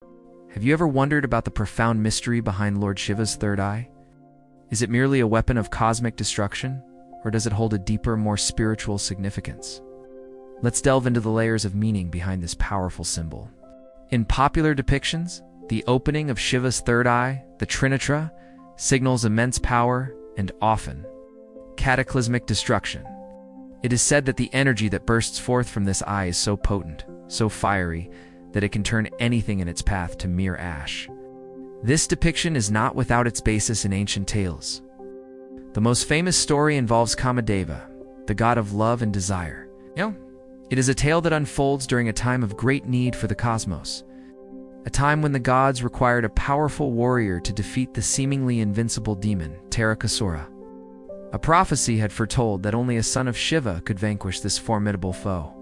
Have you ever wondered about the profound mystery behind Lord Shiva's third eye? Is it merely a weapon of cosmic destruction, or does it hold a deeper, more spiritual significance? Let's delve into the layers of meaning behind this powerful symbol. In popular depictions, the opening of Shiva's third eye, the Trinitra, signals immense power and often cataclysmic destruction. It is said that the energy that bursts forth from this eye is so potent, so fiery, that it can turn anything in its path to mere ash. This depiction is not without its basis in ancient tales. The most famous story involves Kamadeva, the god of love and desire. It is a tale that unfolds during a time of great need for the cosmos, a time when the gods required a powerful warrior to defeat the seemingly invincible demon, Tarakasura. A prophecy had foretold that only a son of Shiva could vanquish this formidable foe.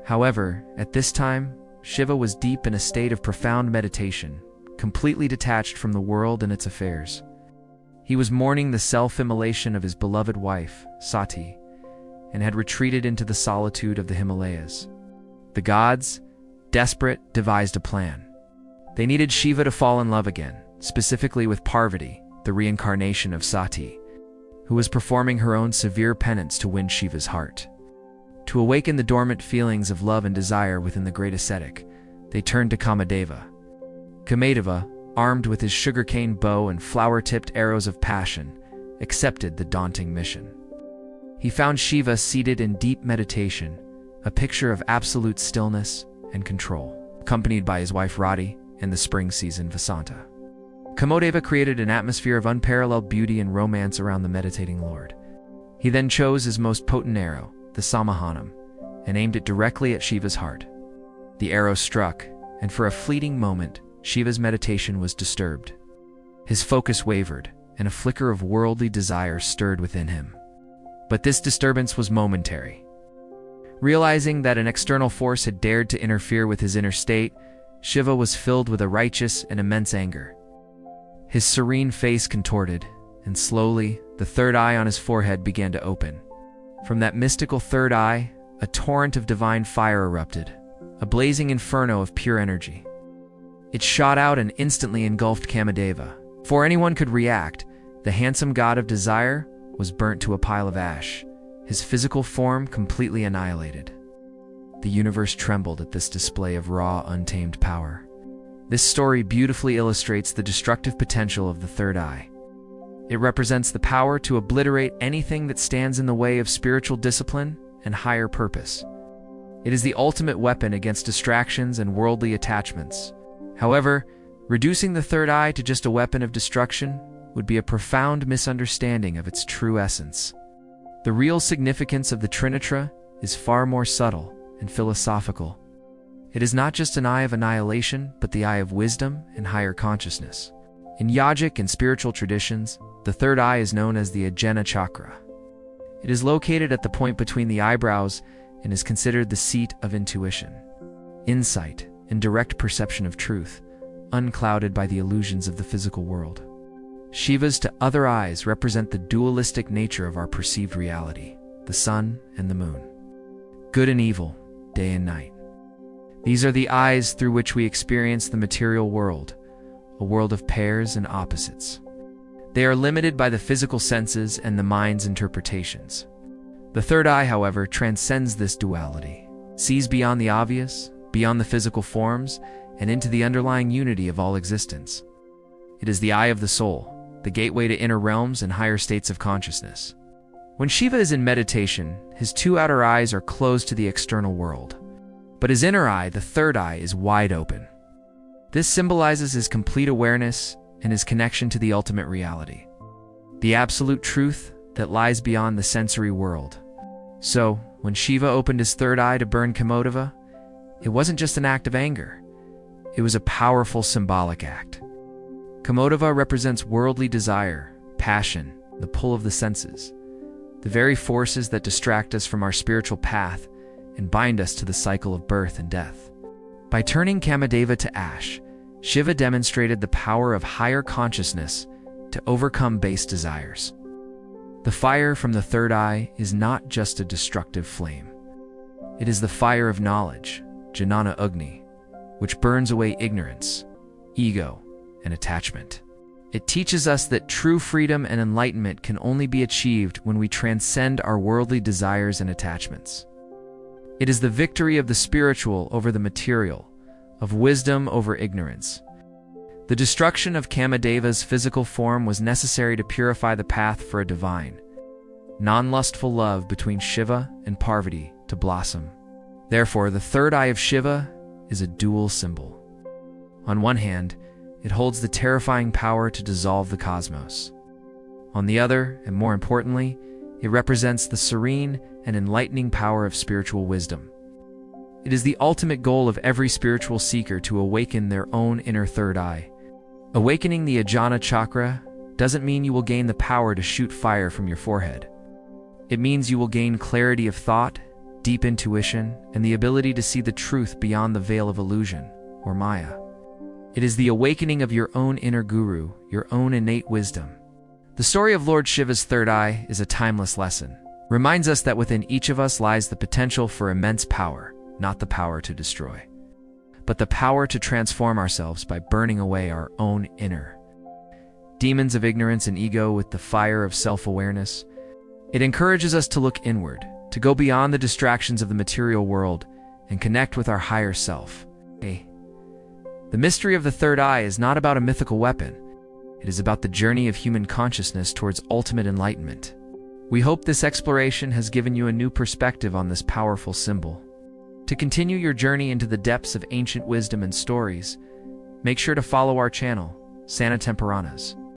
However, at this time, Shiva was deep in a state of profound meditation, completely detached from the world and its affairs. He was mourning the self-immolation of his beloved wife, Sati, and had retreated into the solitude of the Himalayas. The gods, desperate, devised a plan. They needed Shiva to fall in love again, specifically with Parvati, the reincarnation of Sati, who was performing her own severe penance to win Shiva's heart. To awaken the dormant feelings of love and desire within the great ascetic, they turned to Kamadeva. Kamadeva, armed with his sugarcane bow and flower-tipped arrows of passion, accepted the daunting mission. He found Shiva seated in deep meditation, a picture of absolute stillness and control, accompanied by his wife Radhi and the spring season Vasanta. Kamadeva created an atmosphere of unparalleled beauty and romance around the meditating Lord. He then chose his most potent arrow, the Samahanam, and aimed it directly at Shiva's heart. The arrow struck, and for a fleeting moment, Shiva's meditation was disturbed. His focus wavered, and a flicker of worldly desire stirred within him. But this disturbance was momentary. Realizing that an external force had dared to interfere with his inner state, Shiva was filled with a righteous and immense anger. His serene face contorted, and slowly, the third eye on his forehead began to open. From that mystical third eye, a torrent of divine fire erupted, a blazing inferno of pure energy. It shot out and instantly engulfed Kamadeva. Before anyone could react, the handsome god of desire was burnt to a pile of ash, his physical form completely annihilated. The universe trembled at this display of raw, untamed power. This story beautifully illustrates the destructive potential of the third eye. It represents the power to obliterate anything that stands in the way of spiritual discipline and higher purpose. It is the ultimate weapon against distractions and worldly attachments. However, reducing the third eye to just a weapon of destruction would be a profound misunderstanding of its true essence. The real significance of the Trinitra is far more subtle and philosophical. It is not just an eye of annihilation, but the eye of wisdom and higher consciousness. In yogic and spiritual traditions, the third eye is known as the Ajna chakra. It is located at the point between the eyebrows and is considered the seat of intuition, insight, and direct perception of truth, unclouded by the illusions of the physical world. Shiva's other eyes represent the dualistic nature of our perceived reality, the sun and the moon, good and evil, day and night. These are the eyes through which we experience the material world, a world of pairs and opposites. They are limited by the physical senses and the mind's interpretations. The third eye, however, transcends this duality, sees beyond the obvious, beyond the physical forms, and into the underlying unity of all existence. It is the eye of the soul, the gateway to inner realms and higher states of consciousness. When Shiva is in meditation, his two outer eyes are closed to the external world, but his inner eye, the third eye, is wide open. This symbolizes his complete awareness and his connection to the ultimate reality, the absolute truth that lies beyond the sensory world. So, when Shiva opened his third eye to burn Kamadeva, it wasn't just an act of anger. It was a powerful symbolic act. Kamadeva represents worldly desire, passion, the pull of the senses, the very forces that distract us from our spiritual path and bind us to the cycle of birth and death. By turning Kamadeva to ash, Shiva demonstrated the power of higher consciousness to overcome base desires. The fire from the third eye is not just a destructive flame. It is the fire of knowledge, Jnana Agni, which burns away ignorance, ego, and attachment. It teaches us that true freedom and enlightenment can only be achieved when we transcend our worldly desires and attachments. It is the victory of the spiritual over the material, of wisdom over ignorance. The destruction of Kamadeva's physical form was necessary to purify the path for a divine, non-lustful love between Shiva and Parvati to blossom. Therefore, the third eye of Shiva is a dual symbol. On one hand, it holds the terrifying power to dissolve the cosmos. On the other, and more importantly, it represents the serene and enlightening power of spiritual wisdom. It is the ultimate goal of every spiritual seeker to awaken their own inner third eye. Awakening the Ajna chakra doesn't mean you will gain the power to shoot fire from your forehead. It means you will gain clarity of thought, deep intuition, and the ability to see the truth beyond the veil of illusion, or Maya. It is the awakening of your own inner guru, your own innate wisdom. The story of Lord Shiva's third eye is a timeless lesson. Reminds us that within each of us lies the potential for immense power, not the power to destroy, but the power to transform ourselves by burning away our own inner demons of ignorance and ego with the fire of self-awareness. It encourages us to look inward, to go beyond the distractions of the material world and connect with our higher self. The mystery of the third eye is not about a mythical weapon. It is about the journey of human consciousness towards ultimate enlightenment. We hope this exploration has given you a new perspective on this powerful symbol. To continue your journey into the depths of ancient wisdom and stories, make sure to follow our channel, Sana Temperanas.